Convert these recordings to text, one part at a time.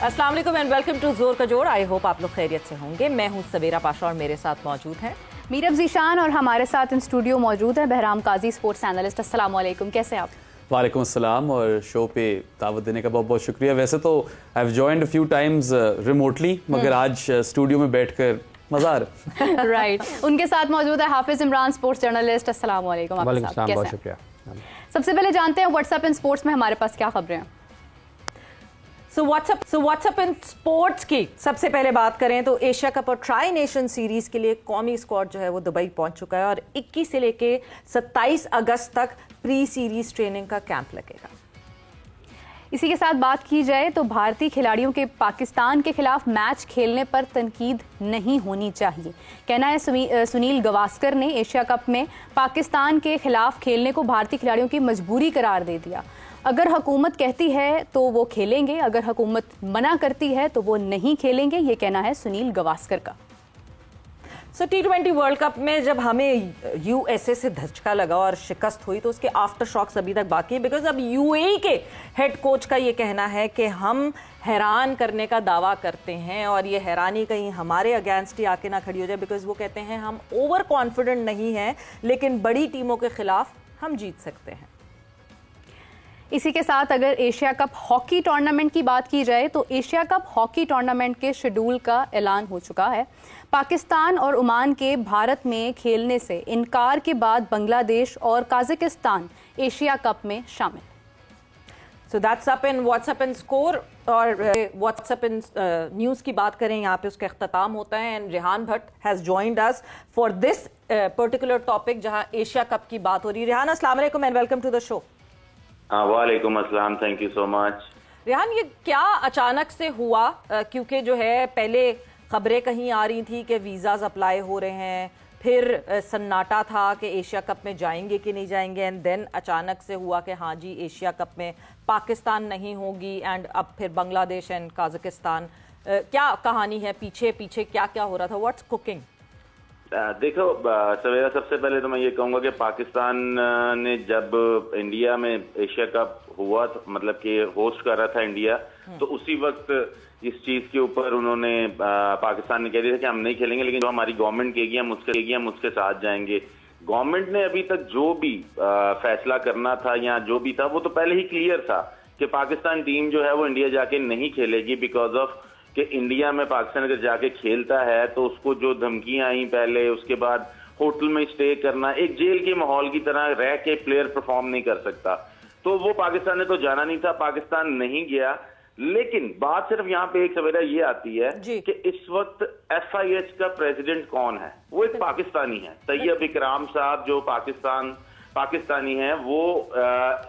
अस्सलाम वालेकुम and welcome to जोर का जोर। आई होप आप लोग खैरियत से होंगे। मैं हूं सवेरा पाशा और मेरे साथ मौजूद हैं मीरब ज़ीशान और हमारे साथ इन स्टूडियो मौजूद है बहराम काजी, स्पोर्ट्स एनालिस्ट। अस्सलाम वालेकुम, कैसे हैं आप? वालेकुम अस्सलाम, और शो पे दावत देने का बहुत बहुत शुक्रिया। वैसे तो I have joined a few times remotely, मगर आज स्टूडियो में बैठकर मज़ा आ रहा है। राइट, उनके साथ मौजूद है हाफिज इमरान, स्पोर्ट्स जर्नलिस्ट। अस्सलाम वालेकुम। बहुत शुक्रिया। सबसे पहले जानते हैं व्हाट्सएप इन स्पोर्ट्स में हमारे पास क्या खबरें हैं। सो व्हाट्सएप इन स्पोर्ट्स की सबसे पहले बात करें तो एशिया कप और ट्राई नेशन सीरीज के लिए कौमी स्क्वाड जो है वो दुबई पहुंच चुका है और 21 से लेके 27 अगस्त तक प्री सीरीज ट्रेनिंग का कैंप लगेगा। इसी के साथ बात की जाए तो भारतीय खिलाड़ियों के पाकिस्तान के खिलाफ मैच खेलने पर तनकीद नहीं होनी चाहिए, कहना है सुनील गावस्कर ने। एशिया कप में पाकिस्तान के खिलाफ खेलने को भारतीय खिलाड़ियों की मजबूरी करार दे दिया। अगर हुकूमत कहती है तो वो खेलेंगे, अगर हुकूमत मना करती है तो वो नहीं खेलेंगे, ये कहना है सुनील गावस्कर का। T20 वर्ल्ड कप में जब हमें यूएसए से धचका लगा और शिकस्त हुई तो उसके आफ्टर शॉक्स अभी तक बाकी है, बिकॉज अब यूएई के हेड कोच का ये कहना है कि हम हैरान करने का दावा करते हैं और ये हैरानी कहीं हमारे अगेंस्ट ही आके ना खड़ी हो जाए, बिकॉज वो कहते हैं हम ओवर कॉन्फिडेंट नहीं हैं लेकिन बड़ी टीमों के खिलाफ हम जीत सकते हैं। इसी के साथ अगर एशिया कप हॉकी टूर्नामेंट की बात की जाए तो एशिया कप हॉकी टूर्नामेंट के शेड्यूल का ऐलान हो चुका है। पाकिस्तान और ओमान के भारत में खेलने से इनकार के बाद बांग्लादेश और काजाकिस्तान एशिया कप में शामिल। So that's up in WhatsApp in score. और व्हाट्सएप इन न्यूज़ की बात करें, यहाँ पे उसका इख्तिताम होता है and Rehan Bhatt has joined us for this particular topic जहाँ एशिया कप की बात हो रही है। रेहान, अस्सलाम वालेकुम and welcome to the show. वालेकुम अस्सलाम, thank you so much. Rehan, ये क्या अचानक से हुआ? क्योंकि जो है पहले खबरें कहीं आ रही थी कि वीज़ाज अप्लाई हो रहे हैं, फिर सन्नाटा था कि एशिया कप में जाएंगे कि नहीं जाएंगे, एंड देन अचानक से हुआ कि हाँ जी एशिया कप में पाकिस्तान नहीं होगी, एंड अब फिर बांग्लादेश एंड काजाकिस्तान। क्या कहानी है पीछे पीछे, क्या क्या हो रहा था? What's cooking? देखो सवेरा, सबसे पहले तो मैं ये कहूँगा कि पाकिस्तान ने जब इंडिया में एशिया कप हुआ तो मतलब कि होस्ट कर रहा था इंडिया, तो उसी वक्त इस चीज़ के ऊपर उन्होंने पाकिस्तान ने कह दिया था कि हम नहीं खेलेंगे, लेकिन जो हमारी गवर्नमेंट कहेगी हम उसके साथ जाएंगे। गवर्नमेंट ने अभी तक जो भी फैसला करना था या जो भी था वो तो पहले ही क्लियर था कि पाकिस्तान टीम जो है वो इंडिया जाके नहीं खेलेगी, बिकॉज ऑफ कि इंडिया में पाकिस्तान अगर जाके खेलता है तो उसको जो धमकियां आई पहले, उसके बाद होटल में स्टे करना, एक जेल के माहौल की तरह रह के प्लेयर परफॉर्म नहीं कर सकता, तो वो पाकिस्तान ने तो जाना नहीं था, पाकिस्तान नहीं गया। लेकिन बात सिर्फ यहाँ पे एक सवेरा ये आती है कि इस वक्त FIH का प्रेसिडेंट कौन है? वो एक पाकिस्तानी है, तैयब इकराम साहब, जो पाकिस्तानी है, वो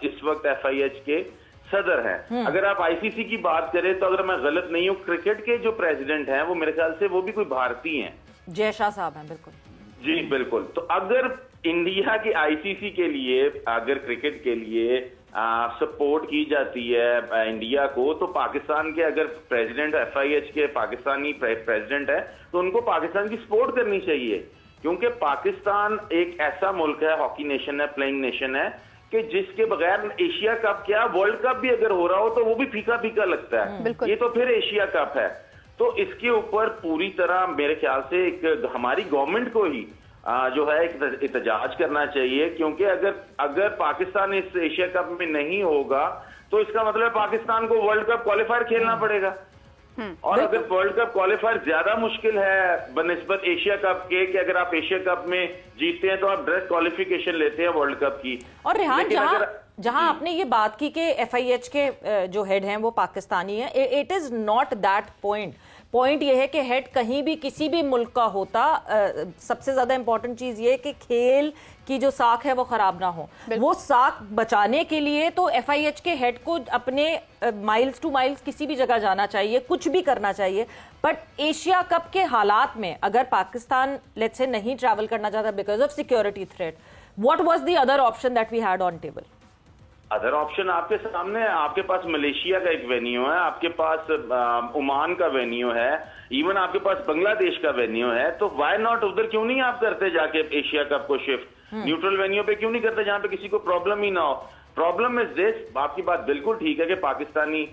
इस वक्त FIH के सदर हैं। अगर आप ICC की बात करें तो अगर मैं गलत नहीं हूँ, क्रिकेट के जो प्रेसिडेंट हैं वो मेरे ख्याल से वो भी कोई भारतीय हैं, जय शाह साहब हैं। बिल्कुल जी, बिल्कुल। तो अगर इंडिया के ICC के लिए, अगर क्रिकेट के लिए सपोर्ट की जाती है इंडिया को, तो पाकिस्तान के अगर प्रेसिडेंट FIH के पाकिस्तानी प्रेसिडेंट है तो उनको पाकिस्तान की सपोर्ट करनी चाहिए, क्योंकि पाकिस्तान एक ऐसा मुल्क है, हॉकी नेशन है, प्लेइंग नेशन है, कि जिसके बगैर एशिया कप क्या वर्ल्ड कप भी अगर हो रहा हो तो वो भी फीका फीका लगता है। ये तो फिर एशिया कप है, तो इसके ऊपर पूरी तरह मेरे ख्याल से एक हमारी गवर्नमेंट को ही जो है एक एहतजाज करना चाहिए, क्योंकि अगर पाकिस्तान इस एशिया कप में नहीं होगा तो इसका मतलब पाकिस्तान को वर्ल्ड कप क्वालिफायर खेलना पड़ेगा, और अगर वर्ल्ड कप क्वालिफायर ज्यादा मुश्किल है बनिस्बत एशिया कप के, कि अगर आप एशिया कप में जीतते हैं तो आप डायरेक्ट क्वालिफिकेशन लेते हैं वर्ल्ड कप की। और रेहान, जहां आपने ये बात की कि FIH के जो हेड हैं वो पाकिस्तानी है, it is not that point ये है कि हेड कहीं भी किसी भी मुल्क का होता, सबसे ज्यादा इंपॉर्टेंट चीज ये कि खेल की जो साख है वो खराब ना हो। वो साख बचाने के लिए तो FIH के हेड को अपने माइल्स टू माइल्स किसी भी जगह जाना चाहिए, कुछ भी करना चाहिए, बट एशिया कप के हालात में अगर पाकिस्तान लेट्स से नहीं ट्रैवल करना चाहता because of security threat, what was the other option that we had on table? Other option आपके सामने है, आपके पास मलेशिया का एक वेन्यू है, आपके पास ओमान का वेन्यू है, इवन आपके पास बांग्लादेश का वेन्यू है, तो व्हाई नॉट उधर क्यों नहीं आप करते जाके एशिया कप को शिफ्ट? न्यूट्रल वेन्यू पे क्यों नहीं करते जहां पे किसी को प्रॉब्लम ही ना हो? प्रॉब्लम इज दिस, आपकी बात बिल्कुल ठीक है कि पाकिस्तानी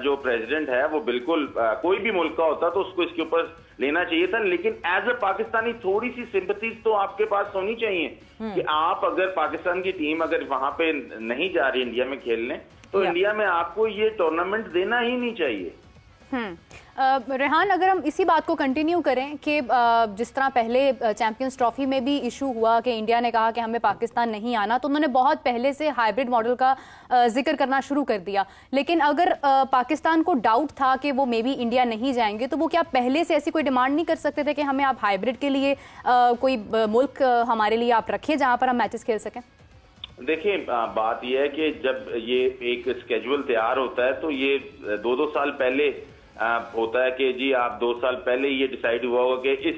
जो प्रेसिडेंट है वो बिल्कुल कोई भी मुल्क का होता तो उसको इसके ऊपर लेना चाहिए था, लेकिन एज ए पाकिस्तानी थोड़ी सी सिंपैथीज तो आपके पास होनी चाहिए कि आप अगर पाकिस्तान की टीम अगर वहां पे नहीं जा रही इंडिया में खेलने तो इंडिया में आपको ये टूर्नामेंट देना ही नहीं चाहिए। रेहान, अगर हम इसी बात को कंटिन्यू करें कि जिस तरह पहले चैंपियंस ट्रॉफी में भी इशू हुआ कि इंडिया ने कहा कि हमें पाकिस्तान नहीं आना, तो उन्होंने बहुत पहले से हाइब्रिड मॉडल का जिक्र करना शुरू कर दिया, लेकिन अगर पाकिस्तान को डाउट था कि वो मे बी इंडिया नहीं जाएंगे तो वो क्या पहले से ऐसी कोई डिमांड नहीं कर सकते थे कि हमें आप हाइब्रिड के लिए कोई मुल्क हमारे लिए आप रखिए जहां पर हम मैचेस खेल सकें? देखिए, बात यह है कि जब ये एक स्केड्यूल तैयार होता है तो ये 2-2 साल पहले होता है कि जी आप 2 साल पहले ये डिसाइड हुआ होगा कि इस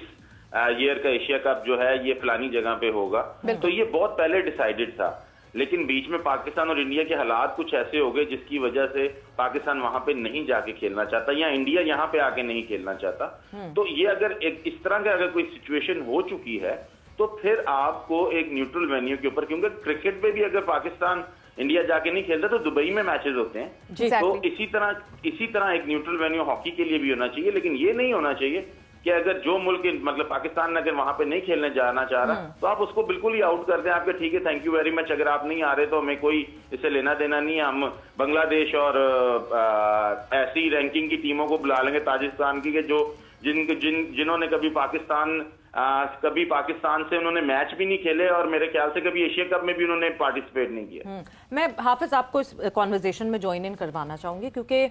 ईयर का एशिया कप जो है ये फलानी जगह पे होगा, तो ये बहुत पहले डिसाइडेड था। लेकिन बीच में पाकिस्तान और इंडिया के हालात कुछ ऐसे हो गए जिसकी वजह से पाकिस्तान वहां पे नहीं जाके खेलना चाहता या इंडिया यहाँ पे आके नहीं खेलना चाहता। तो ये अगर एक इस तरह का अगर कोई सिचुएशन हो चुकी है तो फिर आपको एक न्यूट्रल वेन्यू के ऊपर, क्योंकि क्रिकेट में भी अगर पाकिस्तान इंडिया जाके नहीं खेलता तो दुबई में मैचेस होते हैं, तो इसी तरह एक न्यूट्रल वेन्यू हॉकी के लिए भी होना चाहिए। लेकिन ये नहीं होना चाहिए कि अगर जो मुल्क मतलब पाकिस्तान अगर वहां पे नहीं खेलने जाना चाह रहा तो आप उसको बिल्कुल ही आउट कर दें। आपके ठीक है, थैंक यू वेरी मच, अगर आप नहीं आ रहे तो हमें कोई इससे लेना देना नहीं है, हम बांग्लादेश और ऐसी रैंकिंग की टीमों को बुला लेंगे ताजिकिस्तान की, जो जिन्होंने कभी पाकिस्तान से उन्होंने मैच भी नहीं खेले और मेरे ख्याल से कभी एशिया कप में भी उन्होंने पार्टिसिपेट नहीं किया। मैं हाफिज आपको इस कॉन्वर्जेशन में ज्वाइन इन करवाना चाहूंगी, क्योंकि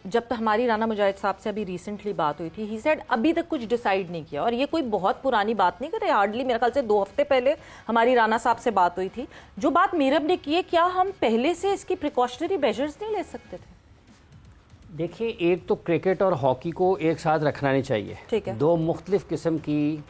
जब तक हमारी राना मुजाहिद साहब से अभी रिसेंटली बात हुई थी, ही सेड अभी तक कुछ डिसाइड नहीं किया, और ये कोई बहुत पुरानी बात नहीं करे, हार्डली मेरे ख्याल से 2 हफ्ते पहले हमारी राना साहब से बात हुई थी। जो बात मीरब ने की है, क्या हम पहले से इसकी प्रिकॉशनरी मेजर्स नहीं ले सकते थे? देखिए, एक तो क्रिकेट और हॉकी को एक साथ रखना नहीं चाहिए, ठीक है। 2 मुख्तलिफ किस्म की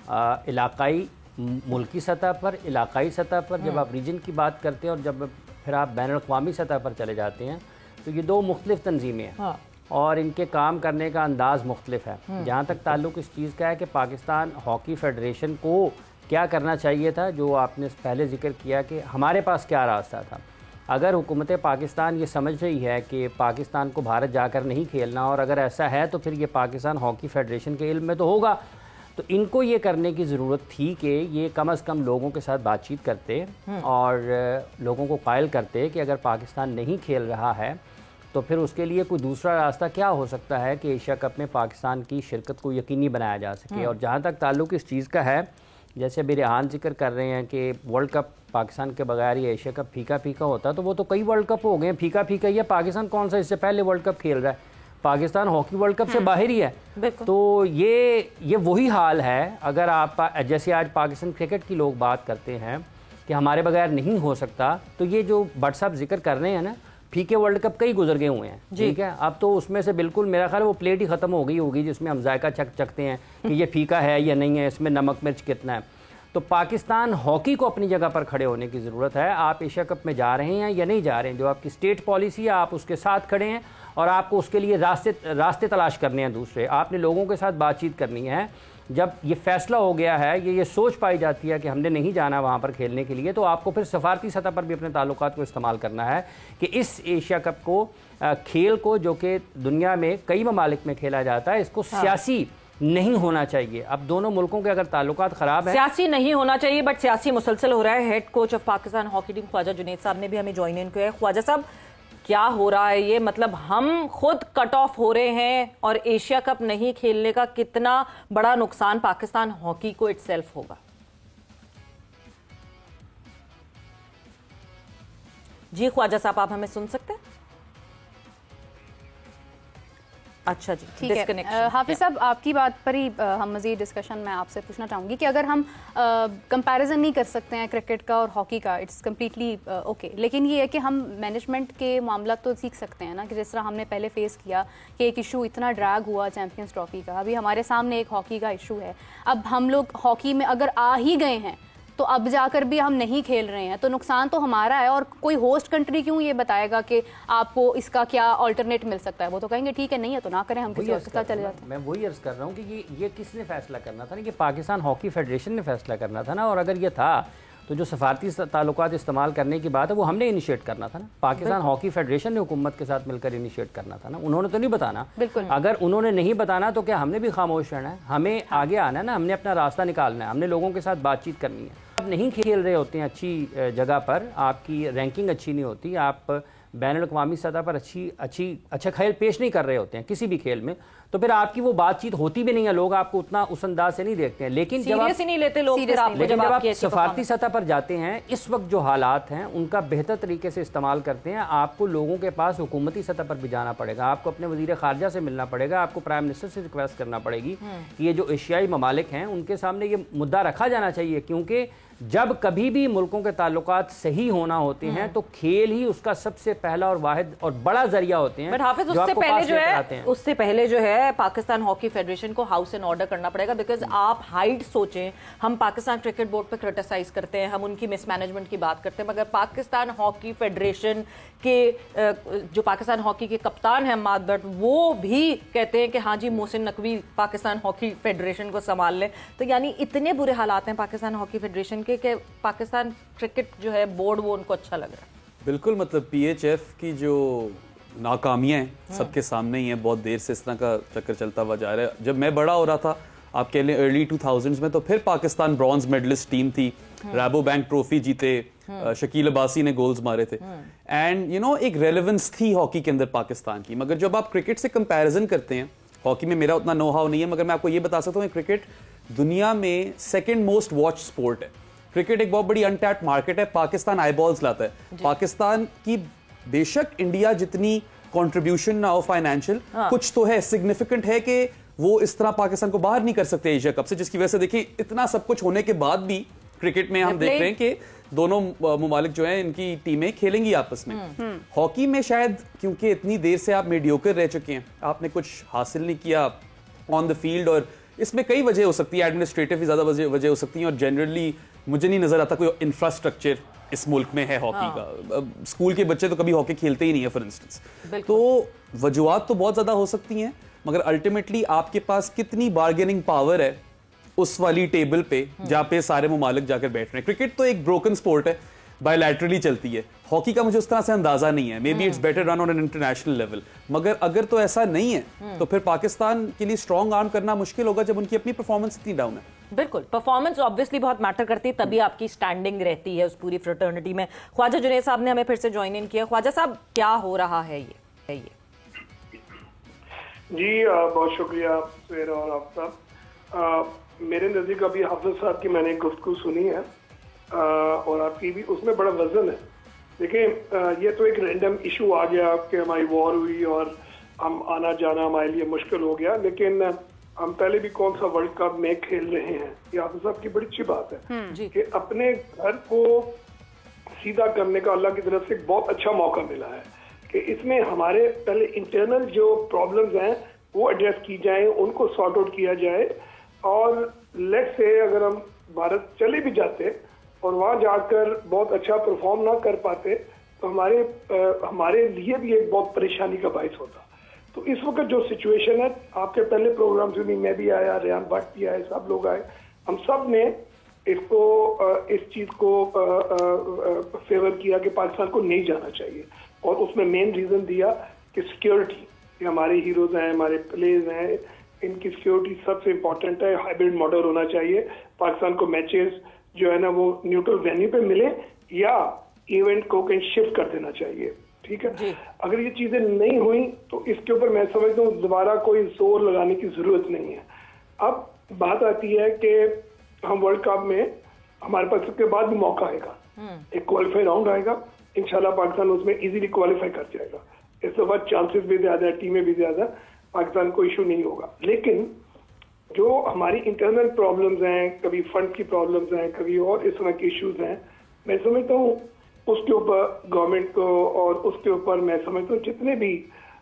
इलाकाई मुल्की सतह पर, इलाकाई सतह पर जब आप रीजन की बात करते हैं और जब फिर आप बैनुल-अक़वामी सतह पर चले जाते हैं तो ये 2 मुख्तलिफ तंजीमें हैं और इनके काम करने का अंदाज़ मुख्तलिफ है। जहाँ तक ताल्लुक़ इस चीज़ का है कि पाकिस्तान हॉकी फेडरेशन को क्या करना चाहिए था, जो आपने पहले जिक्र किया कि हमारे पास क्या रास्ता था। अगर हुकूमत पाकिस्तान ये समझ रही है कि पाकिस्तान को भारत जाकर नहीं खेलना, और अगर ऐसा है तो फिर ये पाकिस्तान हॉकी फेडरेशन के इल्म में तो होगा, तो इनको ये करने की ज़रूरत थी कि ये कम अज़ कम लोगों के साथ बातचीत करते और लोगों को कायल करते कि अगर पाकिस्तान नहीं खेल रहा है तो फिर उसके लिए कोई दूसरा रास्ता क्या हो सकता है कि एशिया कप में पाकिस्तान की शिरकत को यकीनी बनाया जा सके। और जहाँ तक ताल्लुक़ इस चीज़ का है, जैसे अभी रेहान जिक्र कर रहे हैं कि वर्ल्ड कप पाकिस्तान के बगैर ये एशिया कप फीका फीका होता, तो वो तो कई वर्ल्ड कप हो गए फीका फीका ही है। पाकिस्तान कौन सा इससे पहले वर्ल्ड कप खेल रहा है? पाकिस्तान हॉकी वर्ल्ड कप से बाहर ही है। तो ये वही हाल है। अगर आप जैसे आज पाकिस्तान क्रिकेट की लोग बात करते हैं कि हमारे बगैर नहीं हो सकता, तो ये जो भट्ट साहब जिक्र कर रहे हैं ना, फीके वर्ल्ड कप कई गुजर गए हुए हैं, ठीक है। अब तो उसमें से बिल्कुल मेरा ख्याल वो प्लेट ही ख़त्म हो गई होगी जिसमें हम जायका चखते हैं कि ये फीका है या नहीं है, इसमें नमक मिर्च कितना है। तो पाकिस्तान हॉकी को अपनी जगह पर खड़े होने की ज़रूरत है। आप एशिया कप में जा रहे हैं या नहीं जा रहे हैं, जो आपकी स्टेट पॉलिसी है आप उसके साथ खड़े हैं और आपको उसके लिए रास्ते तलाश करने हैं दूसरे। आपने लोगों के साथ बातचीत करनी है। जब ये फैसला हो गया है, ये सोच पाई जाती है कि हमने नहीं जाना वहाँ पर खेलने के लिए, तो आपको फिर सफारती सतह पर भी अपने ताल्लुकात को इस्तेमाल करना है कि इस एशिया कप को खेल को, जो कि दुनिया में कई ममालिक में खेला जाता है, इसको सियासी नहीं होना चाहिए। अब दोनों मुल्कों के अगर ताल्लुकात खराब है, सियासी नहीं होना चाहिए, बट सियासी मुसलसल हो रहा है। Head coach of Pakistan hockey team Khawaja Junaid साहब ने भी हमें ज्वाइन इन किया है। ख्वाजा साहब, क्या हो रहा है ये? मतलब हम खुद कट ऑफ हो रहे हैं और एशिया कप नहीं खेलने का कितना बड़ा नुकसान पाकिस्तान हॉकी को इटसेल्फ होगा? जी ख्वाजा साहब, आप हमें सुन सकते हैं? अच्छा जी, ठीक है। हाफिज साहब, आपकी बात पर ही हम मज़ीद डिस्कशन में आपसे पूछना चाहूँगी कि अगर हम कंपैरिजन नहीं कर सकते हैं क्रिकेट का और हॉकी का, इट्स कम्प्लीटली ओके, लेकिन ये है कि हम मैनेजमेंट के मामला तो सीख सकते हैं ना, कि जिस तरह हमने पहले फेस किया कि एक इशू इतना ड्रैग हुआ चैम्पियंस ट्रॉफी का, अभी हमारे सामने एक हॉकी का इशू है। अब हम लोग हॉकी में अगर आ ही गए हैं तो अब जाकर भी हम नहीं खेल रहे हैं, तो नुकसान तो हमारा है। और कोई होस्ट कंट्री क्यों ये बताएगा कि आपको इसका क्या अल्टरनेट मिल सकता है? वो तो कहेंगे ठीक है, नहीं है तो ना करें, हम किसी और के साथ चले जाते हैं। मैं वही अर्ज कर रहा हूँ कि ये किसने फैसला करना था ना, कि पाकिस्तान हॉकी फेडरेशन ने फैसला करना था ना। और अगर ये था تو جو سفارتی تعلقات استعمال کرنے کی بات ہے وہ ہم نے انیشیٹ کرنا تھا نا, پاکستان ہاکی فیڈریشن نے حکومت کے ساتھ مل کر انیشیٹ کرنا تھا نا, انہوں نے تو نہیں بتانا. اگر انہوں نے نہیں بتانا تو کیا ہم نے بھی خاموش رہنا ہے؟ ہمیں آگے آنا ہے نا, ہم نے اپنا راستہ نکالنا ہے, ہم نے لوگوں کے ساتھ بات چیت کرنی ہے. آپ نہیں کھیل رہے ہوتے ہیں اچھی جگہ پر, آپ کی رینکنگ اچھی نہیں ہوتی, آپ بین الاقوامی سطح پر اچھا کھیل پیش نہیں کر رہے ہوتے ہیں کسی بھی کھیل میں, تو پھر آپ کی وہ بات چیت ہوتی بھی نہیں ہے, لوگ آپ کو اتنا اس انداز سے نہیں دیکھتے ہیں. لیکن جب آپ سفارتی سطح پر جاتے ہیں, اس وقت جو حالات ہیں ان کا بہتر طریقے سے استعمال کرتے ہیں, آپ کو لوگوں کے پاس حکومتی سطح پر بھی جانا پڑے گا, آپ کو اپنے وزیر خارجہ سے ملنا پڑے گا, آپ کو پرائم منسٹر سے ریکویسٹ کرنا پڑے گی کہ یہ جو ایشیائی ممالک ہیں ان کے سامنے یہ مدعا رکھا جانا چاہیے, کیونکہ جب کبھی بھی ملکوں کے تعلقات صحیح ہونا ہوتے ہیں تو کھیل ہی اس کا سب سے پہلا اور واحد اور بڑا ذریعہ ہوتے ہیں. بٹ حافظ اس سے پہلے جو ہے پاکستان ہاکی فیڈریشن کو ہاؤس ان آرڈر کرنا پڑے گا, بیکاز آپ ہائٹ سوچیں, ہم پاکستان کرکٹ بورڈ پہ کرٹیسائز کرتے ہیں, ہم ان کی مس مینجمنٹ کی بات کرتے ہیں, مگر پاکستان ہاکی فیڈریشن کے جو پاکستان ہاکی کے کپتان ہیں عماد بٹ, وہ بھی کہتے ہیں کہ ہاں جی محسن نقوی پاکستان ہاکی فیڈریشن کو سنبھال لیں. تو یعنی اتنے برے حالات ہیں پاکستان ہاکی فیڈریشن کہ پاکستان کرکٹ جو ہے بورڈ وہ ان کو اچھا لگ رہا ہے. بالکل, مطلب پی ایچ ایف کی جو ناکامیاں ہیں سب کے سامنے ہی ہیں, بہت دیر سے اس طرح کا چکر چلتا ہوا جا رہا ہے. جب میں بڑا ہو رہا تھا آپ کہہ لیں ارلی 2000s میں, تو پھر پاکستان برونز میڈلسٹ ٹیم تھی, ریبو بینک ٹرافی جیتے, شکیل عباسی نے گولز مارے تھے, اینڈ یو نو ایک ریلیونس تھی ہاکی کے اندر پاکستان کی. مگر جب آپ کرکٹ سے کمپیریزن کرتے ہیں, ہاکی میں میرا اتنا نو ہاؤ نہیں ہے, مگر میں آپ کو یہ بتا سکتا ہوں کرکٹ دنیا میں سیکنڈ موسٹ واچ سپورٹ ہے. کرکٹ ایک بہت بڑی انٹیپڈ مارکیٹ ہے, پاکستان آئی بالز لاتا ہے. پاکستان کی بے شک انڈیا جتنی کنٹریبیوشن نہ ہو فائنینشیل, کچھ تو ہے, سگنیفیکنٹ ہے کہ وہ اس طرح پاکستان کو باہر نہیں کر سکتے ایشیا کپ سے, جس کی وجہ سے دیکھیں اتنا سب کچھ ہونے کے بعد بھی کرکٹ میں ہم دیکھ رہے ہیں کہ دونوں ممالک جو ہیں ان کی ٹیمیں کھیلیں گی آپس میں. ہاکی میں شاید کیونکہ اتنی دیر سے آپ میڈیوکر رہ چکے ہیں, آپ نے کچھ حاصل نہیں کیا آن دا فیلڈ, اور اس میں کئی وجہ ہو سکتی ہے, ایڈمنسٹریٹو بھی زیادہ وجہ ہو سکتی ہیں, اور جنرلی مجھے نہیں نظر آتا کوئی انفراسٹرکچر اس ملک میں ہے ہاکی کا. اسکول کے بچے تو کبھی ہاکی کھیلتے ہی نہیں ہیں فار انسٹنس. تو وجوہات تو بہت زیادہ ہو سکتی ہیں, مگر الٹیمیٹلی آپ کے پاس کتنی بارگیننگ پاور ہے اس والی ٹیبل پہ جہاں پہ سارے ممالک جا کر بیٹھ رہے ہیں. کرکٹ تو ایک بروکن سپورٹ ہے, بائی لیٹرلی چلتی ہے. ہاکی کا مجھے اس طرح سے اندازہ نہیں ہے, maybe it's better run on an international level, مگر اگر تو ایسا نہیں ہے تو پھر پاکستان کے لیے اسٹرانگ آرم کرنا مشکل ہوگا جب ان کی اپنی پرفارمنس اتنی ڈاؤن ہے. بالکل, پرفارمنس آبویسلی بہت میٹر کرتی ہے, تبھی آپ کی سٹینڈنگ رہتی ہے اس پوری فریٹرنٹی میں. خواجہ جنید صاحب نے ہمیں پھر سے جوائن ان کیا. خواجہ صاحب, کیا ہو رہا ہے یہ؟ جی بہت شکریہ سہیرا اور آفتاب. میرے نزدیک ابھی حافظ صاحب کی میں نے گفتگو سنی ہے, اور آپ کی بھی اس میں بڑا وزن ہے. دیکھیں, یہ تو ایک رینڈم ایشو آ گیا کہ ہماری وار ہوئی اور ہم آنا جانا ہمارے لیے مشکل ہو گیا, لیکن ہم پہلے بھی کون سا ورلڈ کپ میں کھیل رہے ہیں. یہ حافظ صاحب کی بڑی اچھی بات ہے کہ اپنے گھر کو سیدھا کرنے کا اللہ کی طرف سے ایک بہت اچھا موقع ملا ہے کہ اس میں ہمارے پہلے انٹرنل جو پرابلمز ہیں وہ ایڈریس کی جائیں, ان کو سارٹ آؤٹ کیا جائے, اور لیٹ سے اگر ہم بھارت چلے بھی جاتے اور وہاں جا کر بہت اچھا پرفارم نہ کر پاتے تو ہمارے لیے بھی ایک بہت پریشانی کا باعث ہوتا. تو اس وقت جو سچویشن ہے, آپ کے پہلے پروگرام سے بھی میں بھی آیا, ریان بٹ بھی آئے, سب لوگ آئے, ہم سب نے اس چیز کو فیور کیا کہ پاکستان کو نہیں جانا چاہیے, اور اس میں مین ریزن دیا کہ سیکیورٹی, کہ ہمارے ہیروز ہیں, ہمارے پلیئرز ہیں, ان کی سیکیورٹی سب سے امپورٹنٹ ہے. ہائیبرڈ ماڈل ہونا چاہیے, پاکستان کو میچز جو ہے نا وہ نیوٹرل وینیو پہ ملے یا ایونٹ کو کہیں شفٹ کر دینا چاہیے. ٹھیک ہے, اگر یہ چیزیں نہیں ہوئیں تو اس کے اوپر میں سمجھتا ہوں دوبارہ کوئی زور لگانے کی ضرورت نہیں ہے. اب بات آتی ہے کہ ہم ورلڈ کپ میں ہمارے پاس اس کے بعد بھی موقع آئے گا, ایک کوالیفائی راؤنڈ آئے گا, انشاءاللہ پاکستان اس میں ایزیلی کوالیفائی کر جائے گا. اس کے بعد چانسز بھی زیادہ ہے, ٹیمیں بھی زیادہ, پاکستان کو ایشو نہیں ہوگا. لیکن جو ہماری انٹرنل پرابلمز ہیں, کبھی فنڈ کی پرابلمز ہیں, کبھی اور اس طرح کے ایشوز ہیں, میں سمجھتا ہوں اس کے اوپر گورنمنٹ کو اور اس کے اوپر میں سمجھتا ہوں جتنے بھی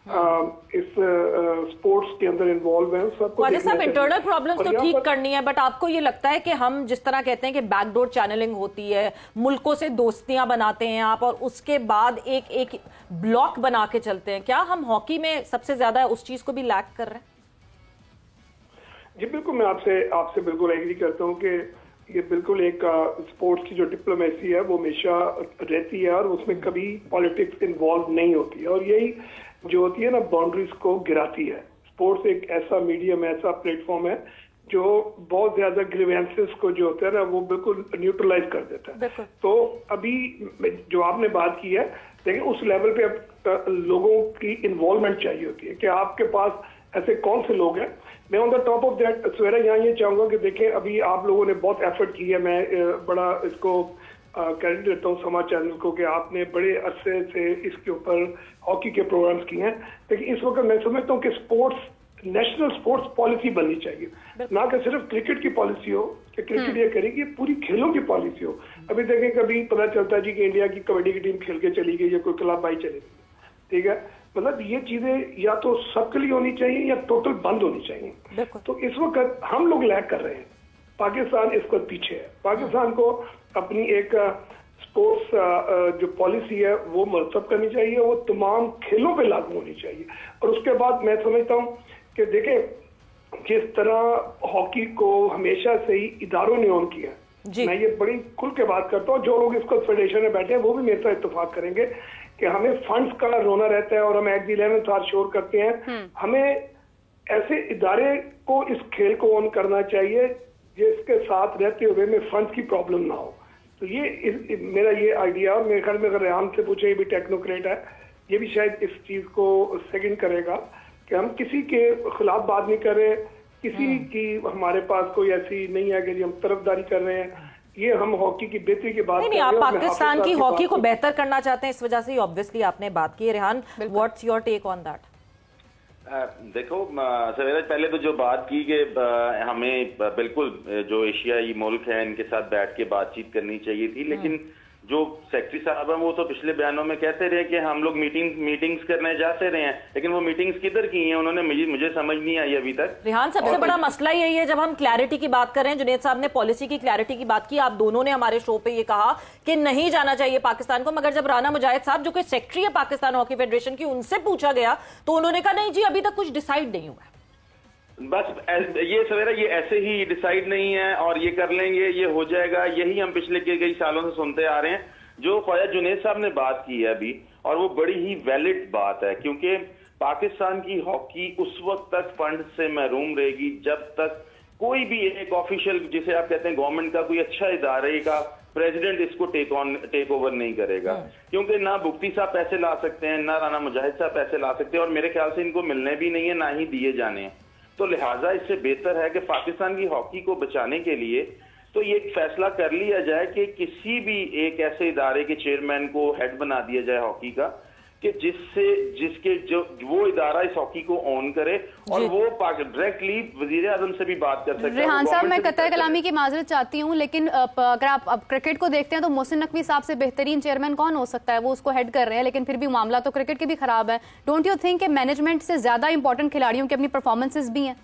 اس سپورٹس کے اندر انوالو ہیں سب کو انٹرنل پرابلمز تو ٹھیک کرنی ہے, بٹ آپ کو یہ لگتا ہے کہ ہم جس طرح کہتے ہیں کہ بیک ڈور چینلنگ ہوتی ہے, ملکوں سے دوستیاں بناتے ہیں آپ اور اس کے بعد ایک بلاک بنا کے چلتے ہیں, کیا ہم ہاکی میں سب سے زیادہ اس چیز کو بھی لیک کر رہے ہیں؟ جی بالکل, میں آپ سے بالکل ایگری کرتا ہوں کہ ये बिल्कुल एक स्पोर्ट्स की जो डिप्लोमेसी है वो हमेशा रहती है और उसमें कभी पॉलिटिक्स इन्वॉल्व नहीं होती है, और यही जो होती है ना बाउंड्रीज को गिराती है। स्पोर्ट्स एक ऐसा मीडियम, ऐसा प्लेटफॉर्म है जो बहुत ज्यादा ग्रीवेंसेस को जो होता है ना वो बिल्कुल न्यूट्रलाइज कर देता है। तो अभी जो आपने बात की है, देखिए उस लेवल पे अब लोगों की इन्वॉल्वमेंट चाहिए होती है कि आपके पास ऐसे कौन से लोग हैं। मैं on the top of that सवेरा यहाँ ये चाहूंगा कि देखें अभी आप लोगों ने बहुत एफर्ट की है, मैं बड़ा इसको क्रेडिट देता हूँ समाज चैनल को कि आपने बड़े अरसे से इसके ऊपर हॉकी के प्रोग्राम्स किए हैं। लेकिन इस वक्त मैं समझता हूँ कि स्पोर्ट्स नेशनल स्पोर्ट्स पॉलिसी बननी चाहिए, ना कि सिर्फ क्रिकेट की पॉलिसी हो कि क्रिकेट ये करेगी, पूरी खेलों की पॉलिसी हो। अभी देखें कभी पता चलता है जी कि इंडिया की कबड्डी की टीम खेल के चली गई या कोई क्लब बाई चली गई, ठीक है। मतलब ये चीजें या तो सबके लिए होनी चाहिए या टोटल बंद होनी चाहिए। तो इस वक्त हम लोग लैग कर रहे हैं, पाकिस्तान इस वक्त पीछे है। पाकिस्तान को अपनी एक स्पोर्ट्स जो पॉलिसी है वो मरतब करनी चाहिए, वो तमाम खेलों पे लागू होनी चाहिए। और उसके बाद मैं समझता हूँ कि देखें जिस तरह हॉकी को हमेशा से ही इदारों ने ऑन किया, मैं ये बड़ी खुल के बात करता हूँ, जो लोग इसको फेडरेशन में बैठे हैं वो भी मेरे साथ इत्तेफाक करेंगे कि हमें फंड्स का रोना रहता है और हम at the 11th our sure करते हैं। हमें ऐसे इदारे को इस खेल को ऑन करना चाहिए जिसके साथ रहते हुए में फंड्स की प्रॉब्लम ना हो। तो ये मेरा ये आइडिया, मेरे ख्याल में अगर रेहान से पूछे, ये भी टेक्नोक्रेट है, ये भी शायद इस चीज को सेकंड करेगा कि हम किसी के खिलाफ बात नहीं कर रहे, किसी की हमारे पास कोई ऐसी नहीं है कि हम तरफदारी कर रहे हैं। ये हम हॉकी की बेहतरी की बात नहीं, आप पाकिस्तान की हॉकी को बेहतर करना चाहते हैं, इस वजह से ऑब्वियसली आपने बात की। Rehan, what's your take on that? देखो सवेरा, पहले तो जो बात की कि हमें बिल्कुल जो एशियाई मुल्क हैं इनके साथ बैठ के बातचीत करनी चाहिए थी, लेकिन जो सेक्रेटरी साहब हैं वो तो पिछले बयानों में कहते रहे कि हम लोग मीटिंग्स करने जाते रहे हैं, लेकिन वो मीटिंग्स किधर की हैं उन्होंने मुझे समझ नहीं आई अभी तक। रेहान, सबसे बड़ा मसला यही है, जब हम क्लैरिटी की बात कर रहे हैं, जुनैद साहब ने पॉलिसी की क्लैरिटी की बात की, आप दोनों ने हमारे शो पे ये कहा कि नहीं जाना चाहिए पाकिस्तान को, मगर जब राना मुजाहिद साहब जो कि सेक्रेटरी है पाकिस्तान हॉकी फेडरेशन की, उनसे पूछा गया तो उन्होंने कहा नहीं जी अभी तक कुछ डिसाइड नहीं हुआ। बस ये सवेरा ये ऐसे ही डिसाइड नहीं है और ये कर लेंगे, ये हो जाएगा, यही हम पिछले कई सालों से सुनते आ रहे हैं। जो ख्वाजा जुनैद साहब ने बात की है अभी, और वो बड़ी ही वैलिड बात है, क्योंकि पाकिस्तान की हॉकी उस वक्त तक फंड से महरूम रहेगी जब तक कोई भी एक ऑफिशियल, जिसे आप कहते हैं गवर्नमेंट का कोई अच्छा इदारे का प्रेसिडेंट इसको टेक ओवर नहीं करेगा। क्योंकि ना बुख्ती साहब पैसे ला सकते हैं, ना राना मुजाहिद साहब पैसे ला सकते हैं, और मेरे ख्याल से इनको मिलने भी नहीं है, ना ही दिए जाने हैं। तो लिहाजा इससे बेहतर है कि पाकिस्तान की हॉकी को बचाने के लिए तो ये एक फैसला कर लिया जाए कि किसी भी एक ऐसे इदारे के चेयरमैन को हेड बना दिया जाए हॉकी का, कि जिसके जो वो इदारा इस हॉकी को ऑन करे और वो डायरेक्टली वजीर आजम से भी बात कर सकते हैं। रेहान साहब, मैं कतर कलामी की माजरत चाहती हूँ, लेकिन अगर आप अब क्रिकेट को देखते हैं तो मोहसिन नकवी साहब से बेहतरीन चेयरमैन कौन हो सकता है? वो उसको हेड कर रहे हैं, लेकिन फिर भी मामला तो क्रिकेट के भी खराब है। डोंट यू थिंक कि मैनेजमेंट से ज्यादा इंपॉर्टेंट खिलाड़ियों की अपनी परफॉर्मेंसेस भी हैं?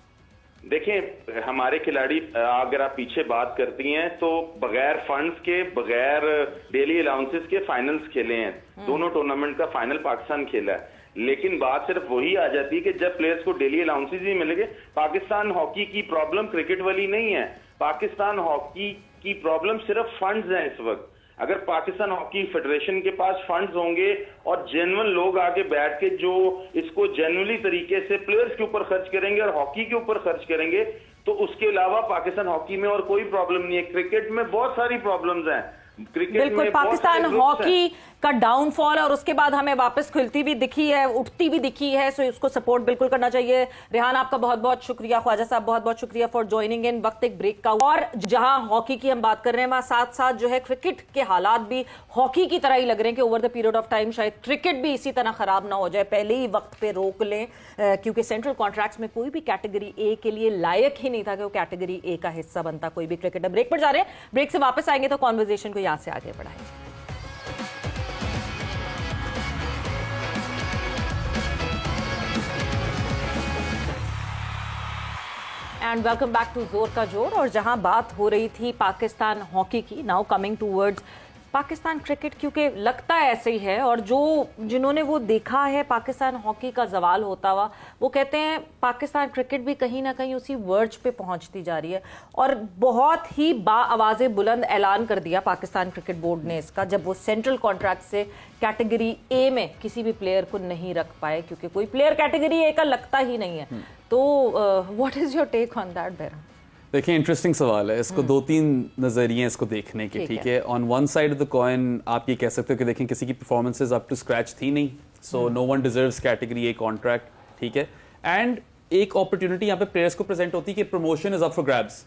देखिए, हमारे खिलाड़ी, अगर आप पीछे बात करती हैं तो बगैर फंड्स के, बगैर डेली अलाउंसेस के फाइनल्स खेले हैं, दोनों टूर्नामेंट का फाइनल पाकिस्तान खेला है। लेकिन बात सिर्फ वही आ जाती है कि जब प्लेयर्स को डेली अलाउंसेस ही मिलेंगे। पाकिस्तान हॉकी की प्रॉब्लम क्रिकेट वाली नहीं है, पाकिस्तान हॉकी की प्रॉब्लम सिर्फ फंड्स हैं इस वक्त। अगर पाकिस्तान हॉकी फेडरेशन के पास फंड्स होंगे और जेन्युइन लोग आके बैठ के जो इसको जेन्युइनली तरीके से प्लेयर्स के ऊपर खर्च करेंगे और हॉकी के ऊपर खर्च करेंगे, तो उसके अलावा पाकिस्तान हॉकी में और कोई प्रॉब्लम नहीं है। क्रिकेट में बहुत सारी प्रॉब्लम्स हैं, बिल्कुल पाकिस्तान हॉकी का डाउनफॉल और उसके बाद हमें वापस खुलती भी दिखी है, उठती भी दिखी है, सो उसको सपोर्ट बिल्कुल करना चाहिए। रेहान, आपका बहुत बहुत शुक्रिया, ख्वाजा साहब बहुत बहुत शुक्रिया फॉर ज्वाइनिंग इन। वक्त एक ब्रेक का, और जहां हॉकी की हम बात कर रहे हैं वहां साथ साथ जो है क्रिकेट के हालात भी हॉकी की तरह ही लग रहे हैं कि over the period of time शायद क्रिकेट भी इसी तरह खराब ना हो जाए, पहले ही वक्त पे रोक लें, क्योंकि सेंट्रल कॉन्ट्रैक्ट्स में कोई भी कैटेगरी ए के लिए लायक ही नहीं था कि वो कैटेगरी ए का हिस्सा बनता कोई भी क्रिकेटर। ब्रेक पर जा रहे हैं, ब्रेक से वापस आएंगे तो कॉन्वर्सेशन को यहां से आगे बढ़ाएंगे। एंड वेलकम बैक टू जोर का जोर। और जहां बात हो रही थी पाकिस्तान हॉकी की, now coming towards Pakistan cricket کیونکہ لگتا ہے ایسے ہی ہے, اور جنہوں نے وہ دیکھا ہے پاکستان ہاکی کا زوال ہوتا ہوا, وہ کہتے ہیں پاکستان کرکٹ بھی کہیں نہ کہیں اسی ورج پہ پہنچتی جا رہی ہے. اور بہت ہی با آواز بلند اعلان کر دیا پاکستان کرکٹ بورڈ نے اس کا, جب وہ سینٹرل کانٹریکٹ سے کیٹیگری اے میں کسی بھی پلیئر کو نہیں رکھ پائے, کیونکہ کوئی پلیئر کیٹیگری اے کا لگتا ہی نہیں ہے. تو what is your take on that Bairam? دیکھیں انٹرسٹنگ سوال ہے, اس کو 2-3 نظریے اس کو دیکھنے کے, ٹھیک ہے. On one side of the coin آپ یہ کہہ سکتے ہو کہ دیکھیں کسی کی پرفارمنسز اپ ٹو اسکریچ تھی نہیں, so no one deserves category A contract, ٹھیک ہے. اینڈ ایک اپرچونٹی یہاں پہ پلیئرس کو پریزنٹ ہوتی ہے کہ پروموشن از اپ فار گریبس,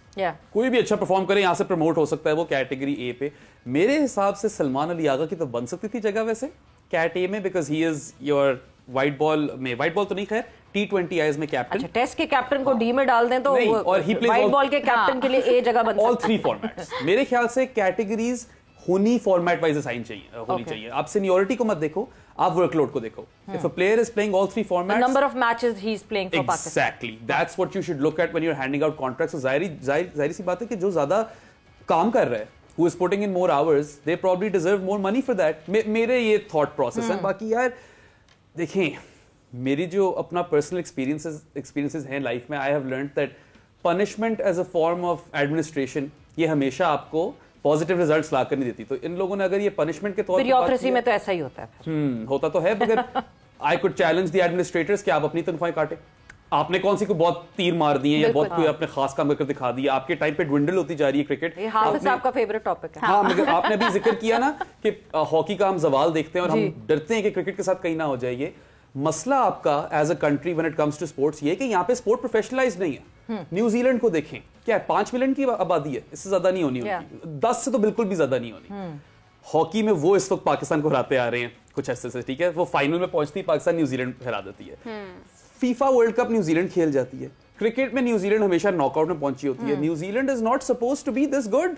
کوئی بھی اچھا پرفارم کرے یہاں سے پروموٹ ہو سکتا ہے وہ کیٹیگری اے پہ. میرے حساب سے سلمان علی آغا کی تو بن سکتی تھی جگہ ویسے کیٹ اے میں, because he is your white ball میں, وائٹ بال تو نہیں خیر, T20 آئیز میں کیپٹن. ٹیسٹ کے کیپٹن کو ڈی میں ڈال دیں تو وائٹ بال کے کیپٹن کے لیے اے جگہ بن سکتا ہے. آل 3 فارمیٹس میرے خیال سے کیٹیگریز ہونی فارمیٹ وائز اسائن ہونی چاہیے. آپ سینیورٹی کو مت دیکھو, آپ ورک لوڈ کو دیکھو. If a player is playing all 3 formats, number of matches he is playing for Pakistan. Exactly. That's what you should look at when you're handing out contracts. So ظاہری سی بات ہے کہ جو زیادہ کام کر رہا ہے, who is putting in more hours, they probably deserve more money for that. میرے یہ thought process ہے. باقی یار دیکھیں میری جو اپنا پرسنل ایکسپیرینسز ہیں لائف میں, I have learned that punishment as a form of administration یہ ہمیشہ آپ کو پازیٹیو ریزلٹس لا کر نہیں دیتی. تو ان لوگوں نے اگر یہ پنشمنٹ کے طور پر بیوروکریسی میں تو ایسا ہی ہوتا ہے, ہوتا تو ہے, مگر I could challenge the administrators کہ آپ اپنی تنخواہیں کاٹیں. آپ نے کون سی کو بہت تیر مار دی ہیں یا بہت کوئی اپنے خاص کام کر دکھا دیا, آپ کے ٹائم پہ ڈوینڈل ہوتی جا رہی ہے کرکٹ. یہ حافظ صاحب کا فیوریٹ ٹاپک ہے. ہاں مگر آپ نے بھی ذکر کیا نا کہ ہاکی کا ہم زوال دیکھتے ہیں اور ہم ڈرتے ہیں کہ کرکٹ کے ساتھ کہیں نہ ہو جائے. یہ مسئلہ آپ کا as a country when it comes to sports یہ کہ یہاں پہ اسپورٹ پروفیشنلائز نہیں ہے. نیوزی لینڈ کو دیکھیں, کیا 5 ملین کی آبادی ہے, اس سے زیادہ نہیں ہونی ہوتی, 10 سے تو بالکل بھی زیادہ نہیں ہونی. ہاکی میں وہ اس وقت پاکستان کو ہراتے آ رہے ہیں کچھ ایسے سے, ٹھیک ہے. وہ فائنل میں پہنچتی پاکستان نیوزی لینڈ ہرا دیتی ہے. FIFA world cup New Zealand کھیل جاتی ہے. کرکٹ میں نیوزی لینڈ ہمیشہ ناک آؤٹ میں پہنچی ہوتی ہے. New Zealand is not supposed to be this good.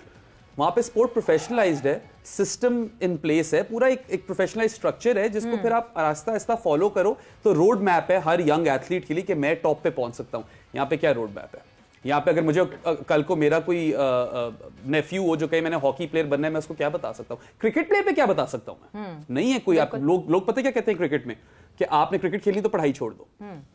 وہاں پہ اسپورٹ پروفیشنلائزڈ ہے, سسٹم ان پلیس ہے, پورا ایک پروفیشنلائز اسٹرکچر ہے جس کو پھر آپ آہستہ آہستہ فالو کرو تو روڈ میپ ہے ہر ینگ ایتھلیٹ کے لیے کہ میں ٹاپ پہ پہنچ سکتا ہوں. یہاں پہ کیا روڈ میپ ہے؟ یہاں پہ اگر مجھے کل کو میرا کوئی نیفیو ہو جو کہ میں نے ہاکی پلیئر بننا ہے, میں اس کو کیا بتا سکتا ہوں؟ کرکٹ پلیئر پہ کیا بتا سکتا ہوں میں؟ نہیں ہے کوئی. آپ لوگ پتہ کیا کہتے ہیں کرکٹ میں کہ آپ نے کرکٹ کھیلنی تو پڑھائی چھوڑ دو.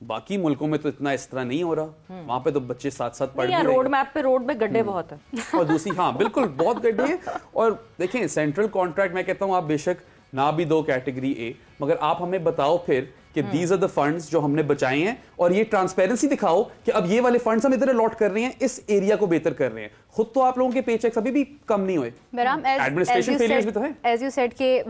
باقی ملکوں میں تو اتنا اس طرح نہیں ہو رہا, وہاں پہ تو بچے ساتھ ساتھ پڑھ بھی. روڈ میپ پہ روڈ میں گڈھے بہت ہیں اور دوسری ہاں بالکل بہت گڈھے ہیں. اور دیکھیں سینٹرل کانٹریکٹ میں کہتا ہوں آپ بے شک نہ بھی دو کیٹیگری اے, مگر آپ ہمیں بتاؤ پھر کہ دیز آر دا فنڈز جو ہم نے بچائے ہیں, اور یہ ٹرانسپیرنسی دکھاؤ کہ اب یہ والے فنڈز ہم ادھر الاٹ کر رہے ہیں, اس ایریا کو بہتر کر رہے ہیں. خود تو آپ لوگوں کے پے چیکس ابھی بھی کم نہیں ہوئے, ایڈمنسٹریشن فیلئرز بھی تو ہیں. ایز یو سیڈ کہ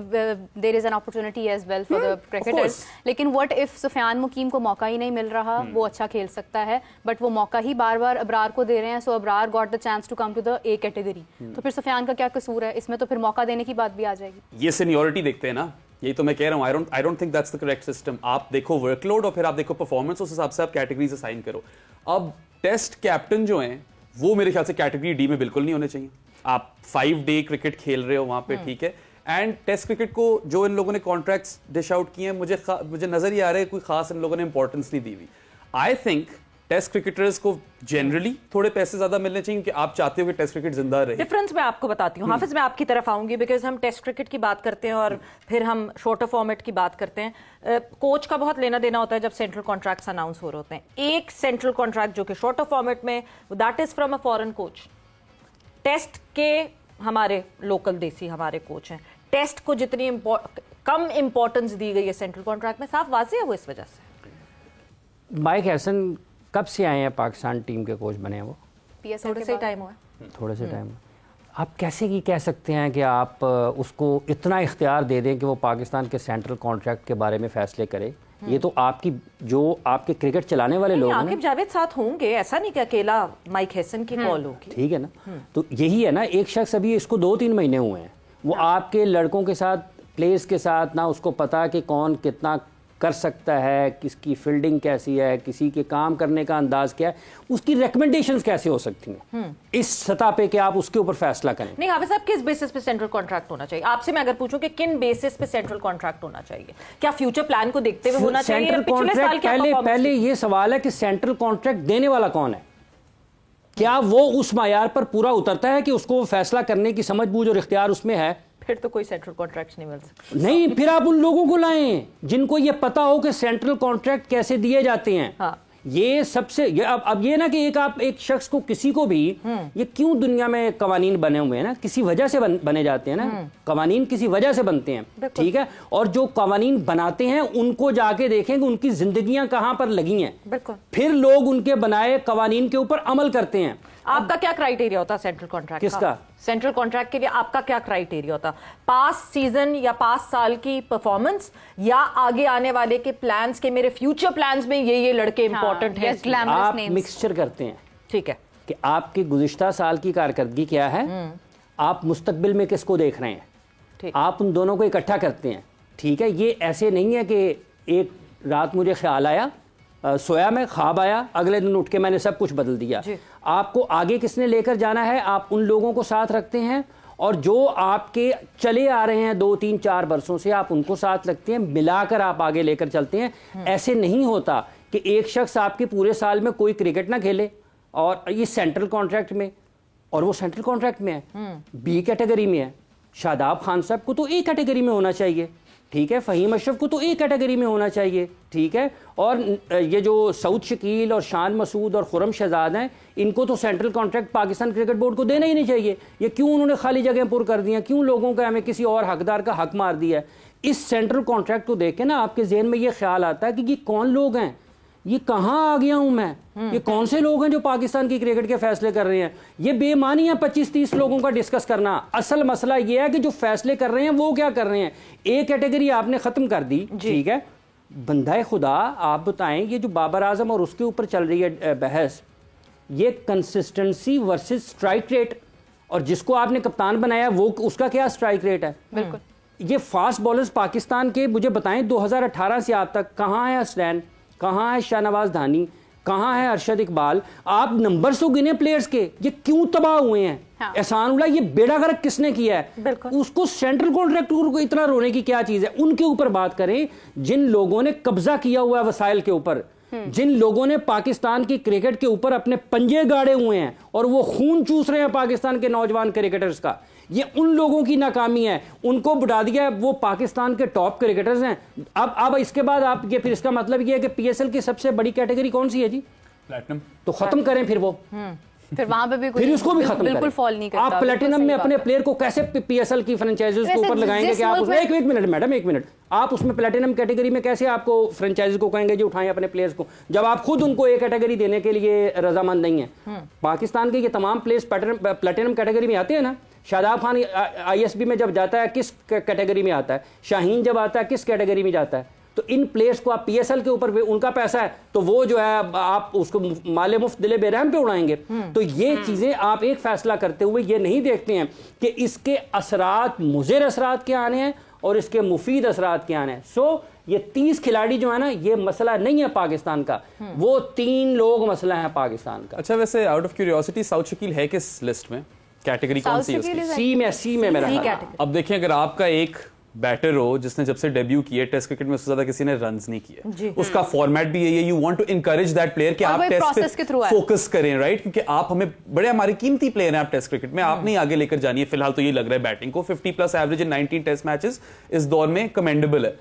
there is an opportunity as well for the cricketers, لیکن واٹ اف سفیان مقیم کو موقع ہی نہیں مل رہا, وہ اچھا کھیل سکتا ہے بٹ وہ موقع ہی بار بار ابرار کو دے رہے ہیں, so Abrar got the chance to come to the A category, تو پھر سفیان کا کیا قصور ہے اس میں؟ تو پھر موقع دینے کی بات بھی آ جائے گی. یہ سینیورٹی دیکھتے ہیں نا, یہی تو میں کہہ رہا ہوں. I don't think that's the correct system. آپ دیکھو ورک لوڈ اور پھر آپ دیکھو پرفارمنس, اس حساب سے آپ کیٹیگریز اسائن کرو. اب ٹیسٹ کیپٹن جو ہیں وہ میرے خیال سے کیٹیگری ڈی میں بالکل نہیں ہونے چاہیے. آپ 5 ڈے کرکٹ کھیل رہے ہو وہاں پہ, ٹھیک ہے. اینڈ ٹیسٹ کرکٹ کو جو ان لوگوں نے کانٹریکٹس ڈش آؤٹ کیے ہیں, مجھے نظر ہی آ رہا ہے کوئی خاص ان لوگوں نے امپورٹنس نہیں دی ہوئی. آئی تھنک ٹیسٹ کرکٹرز کو جنرلی تھوڑے پیسے زیادہ ملنے چاہیے کیونکہ آپ چاہتے ہو کہ ٹیسٹ کرکٹ زندہ رہے. ڈفرنس میں آپ کو بتاتی ہوں حافظ, میں آپ کی طرف آؤں گی بیکاز ہم ٹیسٹ کرکٹ کی بات کرتے ہیں اور پھر ہم شارٹر فارمیٹ کی بات کرتے ہیں. کوچ کا بہت لینا دینا ہوتا ہے جب سینٹرل کانٹریکٹس اناؤنس ہو رہے ہوتے ہیں. ایک سینٹرل کانٹریکٹ جو کہ شارٹر فارمیٹ میں, that is from a foreign coach. Test کے ہمارے لوکل دیسی ہمارے کوچ ہیں, ٹیسٹ کو جتنی کم امپورٹنس دی گئی ہے سینٹرل کانٹریکٹ میں, صاف واضح ہے وہ اس وجہ سے. مائک ہیسن کب سے آئے ہیں پاکستان ٹیم کے کوچ بنے ہیں؟ وہ تھوڑے سے ٹائم ہوا, تھوڑے سے ٹائم. آپ کیسے کی کہہ سکتے ہیں کہ آپ اس کو اتنا اختیار دے دیں کہ وہ پاکستان کے سینٹرل کانٹریکٹ کے بارے میں فیصلے کرے؟ یہ تو آپ کی جو آپ کے کرکٹ چلانے والے لوگ ہیں, عاقب جاوید ساتھ ہوں گے, ایسا نہیں کہ اکیلا مائک ہیسن کی کال ہوگی, ٹھیک ہے نا. تو یہی ہے نا, ایک شخص ابھی اس کو 2-3 مہینے ہوئے ہیں, وہ آپ کے لڑکوں کے ساتھ پلیئرس کے ساتھ نہ اس کو پتا کہ کون کتنا کر سکتا ہے, کس کی فیلڈنگ کیسی ہے, کسی کے کام کرنے کا انداز کیا ہے, اس کی ریکمنڈیشنز کیسے ہو سکتی ہیں اس سطح پہ کہ آپ اس کے اوپر فیصلہ کریں. نہیں حافظ صاحب, کس بیسس پہ سینٹرل کانٹریکٹ ہونا چاہیے آپ سے میں اگر پوچھوں کہ کن بیسس پہ سینٹرل کانٹریکٹ ہونا چاہیے؟ کیا فیوچر پلان کو دیکھتے ہوئے ہونا چاہیے؟ سینٹرل کانٹریکٹ پہلے یہ سوال ہے کہ سینٹرل کانٹریکٹ دینے والا کون ہے, کیا وہ اس معیار پر پورا اترتا ہے کہ اس کو فیصلہ کرنے کی سمجھ بوجھ اور اختیار اس میں ہے پھر تو کوئی سینٹرل کانٹریکٹ نہیں مل سکتا. نہیں, پھر آپ ان لوگوں کو لائیں جن کو یہ پتا ہو کہ سینٹرل کانٹریکٹ کیسے دیے جاتے ہیں. یہ سب سے اب یہ نا کہ ایک شخص کو کسی کو بھی یہ کیوں دنیا میں قوانین بنے ہوئے ہیں نا, کسی وجہ سے بنے جاتے ہیں نا, قوانین کسی وجہ سے بنتے ہیں, ٹھیک ہے, اور جو قوانین بناتے ہیں ان کو جا کے دیکھیں کہ ان کی زندگیاں کہاں پر لگی ہیں, پھر لوگ ان کے بنائے قوانین کے اوپر عمل کرتے ہیں. آپ کا کیا کرائیٹیریا ہوتا ہے سینٹرل کانٹریکٹ کس کا؟ سینٹرل کانٹریکٹ کے لیے آپ کا کیا کرائیٹیریا ہوتا؟ پاس سیزن یا پاس سال کی پرفارمنس, یا آگے آنے والے کے پلانز کے میرے فیوچر پلانز میں یہ لڑکے امپورٹنٹ ہیں؟ آپ مکسچر کرتے ہیں, ٹھیک ہے, کہ آپ کی گزشتہ سال کی کارکردگی کیا ہے, آپ مستقبل میں کس کو دیکھ رہے ہیں, آپ ان دونوں کو اکٹھا کرتے ہیں, ٹھیک ہے. یہ ایسے نہیں ہے کہ ایک رات مجھے خیال آیا, سویا میں, خواب آیا, اگلے دن اٹھ کے میں نے سب کچھ بدل دیا. آپ کو آگے کس نے لے کر جانا ہے, آپ ان لوگوں کو ساتھ رکھتے ہیں, اور جو آپ کے چلے آ رہے ہیں 2 3 4 برسوں سے آپ ان کو ساتھ رکھتے ہیں, ملا کر آپ آگے لے کر چلتے ہیں. ایسے نہیں ہوتا کہ ایک شخص آپ کے پورے سال میں کوئی کرکٹ نہ کھیلے اور یہ سینٹرل کانٹریکٹ میں, اور وہ سینٹرل کانٹریکٹ میں ہے, بی کیٹیگری میں ہے. شاداب خان صاحب کو تو اے کیٹیگری میں ہونا چاہیے, ٹھیک ہے, فہیم اشرف کو تو اے کیٹیگری میں ہونا چاہیے, ٹھیک ہے, اور یہ جو سعود شکیل اور شان مسعود اور خرم شہزاد ہیں, ان کو تو central contract Pakistan cricket board کو دینا ہی نہیں چاہیے. یہ کیوں انہوں نے خالی جگہیں پر کر دی ہیں, کیوں لوگوں کا ہمیں کسی اور حقدار کا حق مار دیا ہے. اس سینٹرل کانٹریکٹ کو دیکھ کے نا آپ کے ذہن میں یہ خیال آتا ہے کہ یہ کون لوگ ہیں, یہ کہاں آ گیا ہوں میں, یہ کون سے لوگ ہیں جو پاکستان کی کرکٹ کے فیصلے کر رہے ہیں. یہ بے معنی ہے 25-30 لوگوں کا ڈسکس کرنا. اصل مسئلہ یہ ہے کہ جو فیصلے کر رہے ہیں وہ کیا کر رہے ہیں. ایک کیٹیگری آپ نے ختم کر دی, ٹھیک ہے, بندہ خدا آپ بتائیں یہ جو بابر اعظم اور اس کے اوپر چل رہی ہے بحث, یہ کنسسٹنسی ورسز اسٹرائک ریٹ, اور جس کو آپ نے کپتان بنایا وہ اس کا کیا اسٹرائک ریٹ ہے. بالکل. یہ فاسٹ بالرز پاکستان کے مجھے بتائیں 2018 سے آپ تک کہاں ہے حسنین, کہاں ہے شاہ نواز دھانی, کہاں ہے ارشد اقبال. آپ نمبرز تو گنے پلیئرز کے, یہ کیوں تباہ ہوئے ہیں. احسان اللہ یہ بیڑا غرق کس نے کیا ہے, اس کو سینٹرل کانٹریکٹ کو اتنا رونے کی کیا چیز ہے. ان کے اوپر بات کریں جن لوگوں نے قبضہ کیا ہوا ہے وسائل کے اوپر, جن لوگوں نے پاکستان کی کرکٹ کے اوپر اپنے پنجے گاڑے ہوئے ہیں اور وہ خون چوس رہے ہیں پاکستان کے نوجوان کرکٹرز کا. یہ ان لوگوں کی ناکامی ہے, ان کو بٹا دیا ہے, وہ پاکستان کے ٹاپ کرکٹرز ہیں. اب اس کے بعد آپ یہ پھر اس کا مطلب یہ ہے کہ پی ایس ایل کی سب سے بڑی کیٹیگری کون سی ہے جی, پلیٹنم. تو ختم کریں پھر وہ, پھر وہاں پہ بھی پھر اس کو بھی ختم بالکل فال نہیں کرتا. آپ پلیٹینم میں اپنے پلیئر کو کیسے پی ایس ایل کی فرنچائزز کے اوپر لگائیں گے کہ آپ ایک منٹ میڈم, ایک منٹ, آپ اس میں پلیٹینم کیٹیگری میں کیسے آپ کو فرنچائزز کو کہیں گے جو اٹھائیں اپنے پلیئرز کو, جب آپ خود ان کو ایک کیٹیگری دینے کے لیے رضامند نہیں ہیں. پاکستان کے یہ تمام پلیئرز پلیٹینم کیٹیگری میں آتے ہیں نا. Shadab Khan I S B میں جب جاتا ہے کس کیٹیگری میں آتا ہے, شاہین جب آتا ہے کس کیٹیگری میں جاتا ہے. تو ان پلیئرز کو آپ پی ایس ایل کے اوپر ان کا پیسہ ہے تو وہ جو ہے آپ اس کو مال مفت دل بے رحم پہ اڑائیں گے. تو یہ چیزیں آپ ایک فیصلہ کرتے ہوئے یہ نہیں دیکھتے ہیں کہ اس کے اثرات مضر اثرات کیا آنے ہیں اور اس کے مفید اثرات کیا آنے ہیں. سو یہ 30 کھلاڑی جو ہے نا یہ مسئلہ نہیں ہے پاکستان کا, وہ 3 لوگ مسئلہ ہے پاکستان کا. اچھا ویسے آؤٹ آف کیوریوسٹی سعود شکیل ہے کس لسٹ میں, کیٹیگری کون سی ہے؟ سی میں میرا خیال. اب دیکھیں اگر آپ کا ایک بیٹر ہو جس نے جب سے ڈیبیو کیے ٹیسٹ کرکٹ میں اس سے زیادہ کسی نے رنز نہیں کیے, اس کا فارمیٹ بھی یہی ہے, you want to encourage that player کہ آپ ٹیسٹ پہ فوکس کریں, رائٹ, کیونکہ آپ ہمیں بڑے ہماری قیمتی پلیئر ہیں آپ ٹیسٹ کرکٹ میں, آپ نہیں آگے لے کر جانی ہے. فی الحال تو یہ لگ رہا ہے بیٹنگ کو 50+ ایوریج ان 19 ٹیسٹ میچز اس دور میں کمینڈیبل ہے.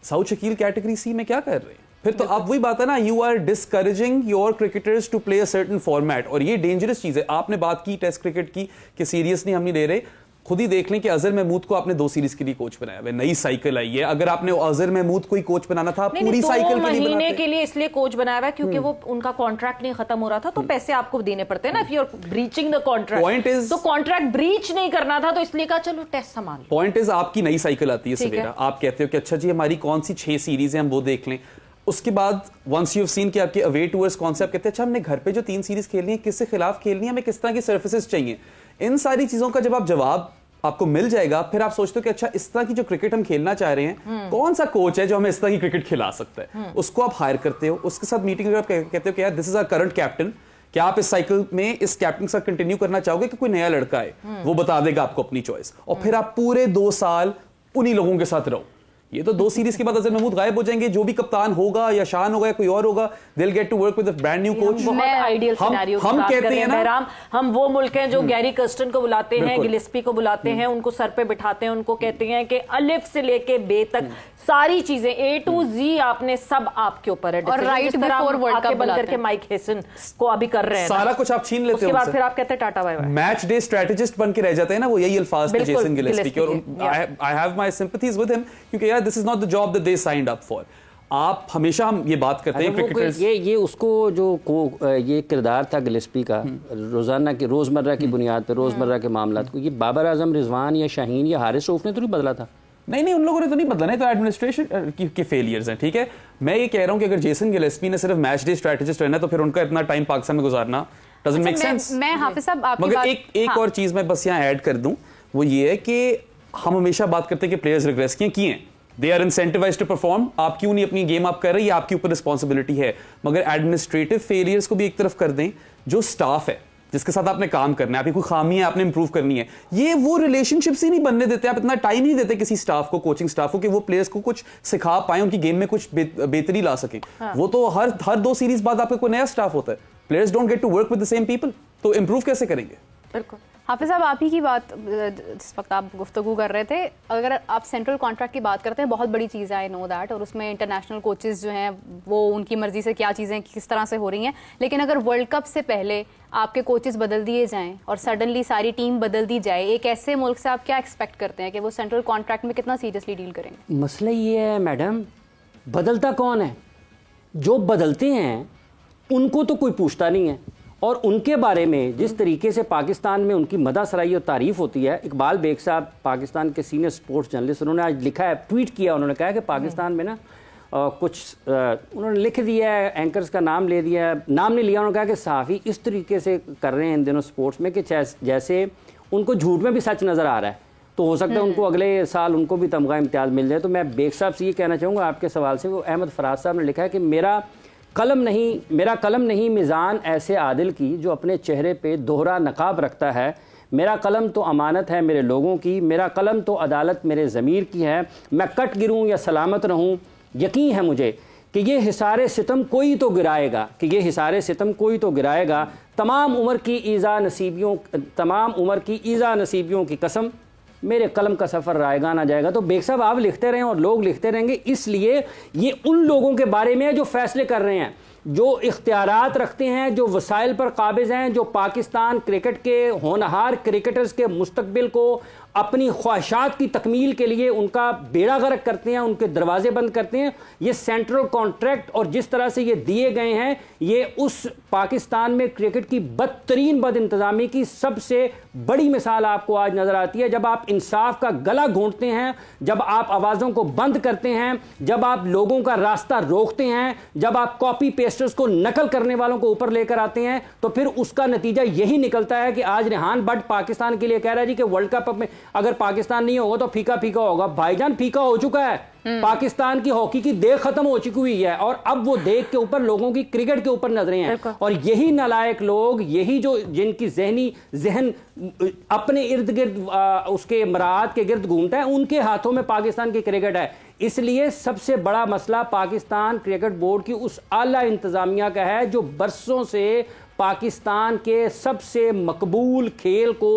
سعود شکیل کیٹیگری سی میں کیا کر رہے ہیں پھر؟ تو اب وہی بات ہے نا, you are discouraging your cricketers to play a certain format, اور یہ ڈینجرس چیز ہے. آپ نے بات کی ٹیسٹ کرکٹ کی کہ سیریسلی ہم نہیں لے رہے, خود ہی دیکھ لیں کہ اظہر محمود کو آپ نے 2 سیریز کے لیے کوچ بنایا ہے, نئی سائیکل آئی ہے. اگر آپ نے اظہر محمود کو ہی کوچ بنانا تھا پوری سائیکل کے لیے مہینے کے لیے اس لیے کوچ بنایا ہوا ہے کیونکہ وہ ان کا کانٹریکٹ نہیں ختم ہو رہا تھا, تو پیسے آپ کو دینے پڑتے ہیں نا. If you are breaching the contract, تو کانٹریکٹ بریچ نہیں کرنا تھا, تو اس لیے کہا چلو ٹیسٹ سنبھال. پوائنٹ از آپ کی نئی سائیکل آتی ہے سویرا, آپ کہتے ہو کہ اچھا جی ہماری کون سی 6 سیریز ہیں ہم وہ دیکھ لیں. اس کے بعد ونس یو ہیو سین کہ آپ کے اوے ٹورز کون سے, آپ کہتے ہیں اچھا ہم نے گھر پہ جو 3 سیریز کھیلنی ہے کس سے خلاف کھیلنی ہے, ہمیں کس طرح کی سرفیسز چاہیے. ان ساری چیزوں کا جب آپ جواب آپ کو مل جائے گا, پھر آپ سوچتے ہو کہ اچھا اس طرح کی جو کرکٹ ہم کھیلنا چاہ رہے ہیں کون سا کوچ ہے جو ہمیں اس طرح کی کرکٹ کھلا سکتا ہے. اس کو آپ ہائر کرتے ہو, اس کے ساتھ میٹنگ میں آپ کہتے ہو کہ یار دس از آور کرنٹ کیپٹن, کیا آپ اس سائیکل میں اس کیپٹن کے ساتھ کنٹینیو کرنا چاہو گے کہ کوئی نیا لڑکا ہے وہ بتا دے گا آپ کو اپنی چوائس, اور پھر آپ پورے 2 سال انہی لوگوں کے ساتھ رہو. یہ تو 2 सीरीज के बाद अजहर महमूद गायब हो जाएंगे, जो भी कप्तान होगा या शान होगा या कोई और होगा, they'll get to work with a brand new coach. बहुत आइडियल सिनेरियो की बात कर रहे हैं बहराम। हम वो मुल्क हैं जो गैरी कर्स्टन को बुलाते हैं, गिलेस्पी को बुलाते हैं, उनको सर पे बिठाते हैं, उनको कहते हैं कि अलिफ से लेके बे तक सारी चीजें A to Z आपने सब आपके ऊपर है। और राइट बिफोर वर्ल्ड कप बंद करके माइक हेसन को अभी कर रहे हैं, सारा कुछ आप छीन लेते हो, उसके बाद फिर आप कहते हैं tata bye bye. Match day strategist बन के रह जाते हैं ना, वो यही अल्फाज थे जेसन गिलेस्पी के, और I have my sympathies with him, क्योंकि यार this is not the job that they signed up for. आप हमेशा हम ये बात करते हैं क्रिकेटर्स, ये उसको जो ये किरदार था गिलेस्पी का रोजाना की रोजमर्रा की बुनियाद पर रोजमर्रा के मामलात को, ये बाबर आजम, रिजवान या शाहीन या हारिस रऊफ ने तो नहीं बदला था। नहीं, उन लोगों ने तो नहीं बदला, नहीं तो एडमिनिस्ट्रेशन के फेलियर्स हैं, ठीक है। मैं ये कह रहा हूं कि अगर जेसन गिलेस्पी ने सिर्फ मैच डे स्ट्रेटेजिस्ट रहना तो फिर उनका इतना टाइम पाकिस्तान में गुजारना डजंट मेक सेंस। मैं हाफिज साहब आपकी मगर बात एक और चीज मैं बस यहाँ ऐड कर दूं, वो ये है कि हम हमेशा बात करते हैं कि प्लेयर्स रिग्रेस किए हैं, they are incentivised to perform. आप क्यों नहीं अपनी गेम आप कर रहे हैं, ये आपके ऊपर रिस्पॉन्सिबिलिटी है। मगर एडमिनिस्ट्रेटिव फेलियर्स को भी एक तरफ कर दें, जो स्टाफ है जिसके साथ आपने काम करना है, आपकी कोई खामी है, आपने इंप्रूव करनी है, ये वो रिलेशनशिप्स ही नहीं बनने देते। आप इतना टाइम नहीं देते किसी स्टाफ को, कोचिंग स्टाफ को, कि वो प्लेयर्स को कुछ सिखा पाए, उनकी गेम में कुछ बेहतरी ला सके। वो तो हर 2 सीरीज बाद आपका कोई नया स्टाफ होता है। Players don't get to work with the same people, तो इंप्रूव कैसे करेंगे? बिल्कुल हाफिज साहब, आप ही की बात जिस वक्त आप गुफ्तगू कर रहे थे, अगर आप सेंट्रल कॉन्ट्रैक्ट की बात करते हैं, बहुत बड़ी चीज़ है, आई नो दैट, और उसमें इंटरनेशनल कोचेस जो हैं वो उनकी मर्जी से क्या चीज़ें किस तरह से हो रही हैं, लेकिन अगर वर्ल्ड कप से पहले आपके कोचेस बदल दिए जाएं और सडनली सारी टीम बदल दी जाए, एक ऐसे मुल्क से आप क्या एक्सपेक्ट करते हैं कि वो सेंट्रल कॉन्ट्रैक्ट में कितना सीरियसली डील करेंगे? मसला ये है मैडम, बदलता कौन है? जो बदलते हैं उनको तो कोई पूछता नहीं है, और उनके बारे में जिस तरीके से पाकिस्तान में उनकी मदासराई और तारीफ होती है। इकबाल बेग साहब पाकिस्तान के सीनियर स्पोर्ट्स जर्नलिस्ट, उन्होंने आज लिखा है, ट्वीट किया, उन्होंने कहा कि पाकिस्तान में ना उन्होंने लिख दिया है, एंकर्स का नाम ले दिया, नाम नहीं लिया, उन्होंने कहा कि सहाफ़ी इस तरीके से कर रहे हैं इन दिनों स्पोर्ट्स में कि जैसे उनको झूठ में भी सच नज़र आ रहा है, तो हो सकता है उनको अगले साल उनको भी तमगा इम्तियाज़ मिल जाए। तो मैं बेग साहब से ये कहना चाहूँगा आपके सवाल से, वो अहमद फराज साहब ने लिखा है कि मेरा कलम नहीं मिज़ान ऐसे आदिल की जो अपने चेहरे पे दोहरा नकाब रखता है। मेरा कलम तो अमानत है मेरे लोगों की, मेरा कलम तो अदालत मेरे ज़मीर की है। मैं कट गिरूं या सलामत रहूं, यकीन है मुझे कि ये हिसारे सितम कोई तो गिराएगा, तमाम उम्र की ईज़ा नसीबियों की कसम, मेरे कलम का सफ़र रायगा ना जाएगा। तो बेग साहब आप लिखते रहें और लोग लिखते रहेंगे, इसलिए ये उन लोगों के बारे में है जो फैसले कर रहे हैं, जो इख्तियारात रखते हैं, जो वसाइल पर काबिज हैं, जो पाकिस्तान क्रिकेट के होनहार क्रिकेटर्स के मुस्तकबिल को अपनी ख्वाहिशात की तकमील के लिए उनका बेड़ा गर्क करते हैं, उनके दरवाजे बंद करते हैं। ये सेंट्रल कॉन्ट्रैक्ट और जिस तरह से ये दिए गए हैं, ये उस पाकिस्तान में क्रिकेट की बदतरीन बद इंतज़ामी की सबसे बड़ी मिसाल आपको आज नज़र आती है। जब आप इंसाफ का गला घोंटते हैं, जब आप आवाज़ों को बंद करते हैं, जब आप लोगों का रास्ता रोकते हैं, जब आप कॉपी पेस्टर्स को नकल करने वालों को ऊपर लेकर आते हैं, तो फिर उसका नतीजा यही निकलता है कि आज रेहान बट पाकिस्तान के लिए कह रहा है जी कि वर्ल्ड कप में अगर पाकिस्तान नहीं होगा तो फीका फीका होगा। भाईजान फीका हो चुका है, पाकिस्तान की हॉकी की देख खत्म हो चुकी हुई है, और अब वो देख के ऊपर लोगों की क्रिकेट के ऊपर नजरें हैं। और यही नालायक लोग, यही जो जिनकी जहन अपने इर्द गिर्द उसके मराहत के गिर्द घूमता है, उनके हाथों में पाकिस्तान की क्रिकेट है। इसलिए सबसे बड़ा मसला पाकिस्तान क्रिकेट बोर्ड की उस आला इंतजामिया का है जो बरसों से पाकिस्तान के सबसे मकबूल खेल को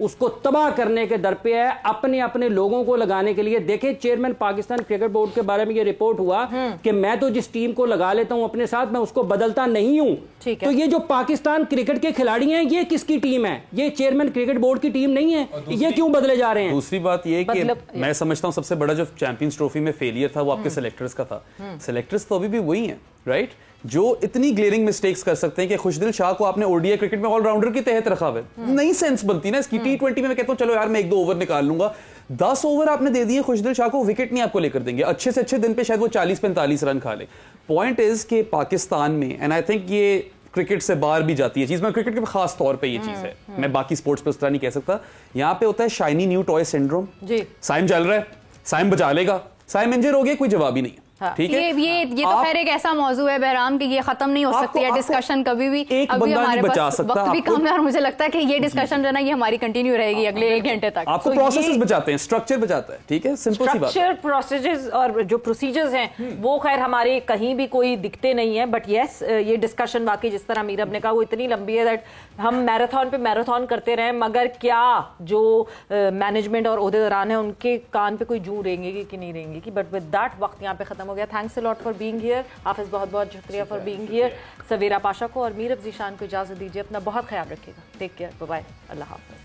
उसको तबाह करने के दर पे है, अपने अपने लोगों को लगाने के लिए। देखें, चेयरमैन पाकिस्तान क्रिकेट बोर्ड के बारे में ये रिपोर्ट हुआ कि मैं तो जिस टीम को लगा लेता हूं अपने साथ, मैं उसको बदलता नहीं हूं। तो ये जो पाकिस्तान क्रिकेट के खिलाड़ी हैं, ये किसकी टीम है? ये चेयरमैन क्रिकेट बोर्ड की टीम नहीं है। ये क्यों बदले जा रहे हैं? दूसरी बात ये कि मैं समझता हूं सबसे बड़ा जो चैंपियंस ट्रॉफी में फेलियर था वो आपके सेलेक्टर्स का था। सेलेक्टर्स तो अभी भी वही हैं, राइट, जो इतनी ग्लेरिंग मिस्टेक्स कर सकते हैं कि खुशदिल शाह को आपने ओडीआई क्रिकेट में ऑलराउंडर के तहत रखा हुआ है। नहीं सेंस बनती ना इसकी। T20 में मैं कहता हूं चलो यार मैं 1-2 ओवर निकाल लूंगा, 10 ओवर आपने दे दिए खुशदिल शाह को, विकेट नहीं आपको लेकर देंगे। अच्छे से अच्छे दिन पे शायद वो 40-45 रन खा ले। पॉइंट इज कि पाकिस्तान में, एंड आई थिंक ये क्रिकेट से बाहर भी जाती है चीज, मैं क्रिकेट के खास तौर पे ये चीज है, मैं बाकी स्पोर्ट्स पे उस तरह नहीं कह सकता। यहाँ पे होता है शाइनी न्यू टॉय सिंड्रोम। साइम चल रहा है, साइम बचा लेगा, साइम इंजर हो गया, कोई जवाब ही नहीं है। ٹھیک ہے. یہ تو خیر ایک ایسا موضوع ہے بہرام کہ یہ ختم نہیں ہو سکتی ہے ڈسکشن کبھی بھی. ابھی ہمارے پاس وقت بھی کم ہے اور مجھے لگتا ہے کہ یہ ڈسکشن جو ہے نا یہ ہماری کنٹینیو رہے گی اگلے 1 گھنٹے تک. آپ کو پروسیسز بچاتے ہیں, اسٹرکچر بچاتا ہے, ٹھیک ہے, سمپل سی بات. اسٹرکچر, پروسیجرز اور جو پروسیجرز ہیں وہ خیر ہمارے کہیں بھی کوئی دکھتے نہیں ہیں, بٹ یس یہ ڈسکشن واقعی جس طرح میرب نے کہا وہ اتنی لمبی ہے دیٹ ہم میراتھن پہ میراتھن کرتے رہیں, مگر کیا جو مینجمنٹ اور عہدیداران ہیں ان کے کان پہ کوئی جو رہیں گے کہ نہیں رہیں گے. بٹ ود دیٹ وقت یہاں پہ ختم ہو گیا. Thanks a lot for being here. حافظ بہت بہت شکریہ فار بینگ ہیئر. سویرا پاشا کو اور میرب ذیشان کو اجازت دیجیے. اپنا بہت خیال رکھیے گا. ٹیک کیئر, بائے بائے, اللہ حافظ.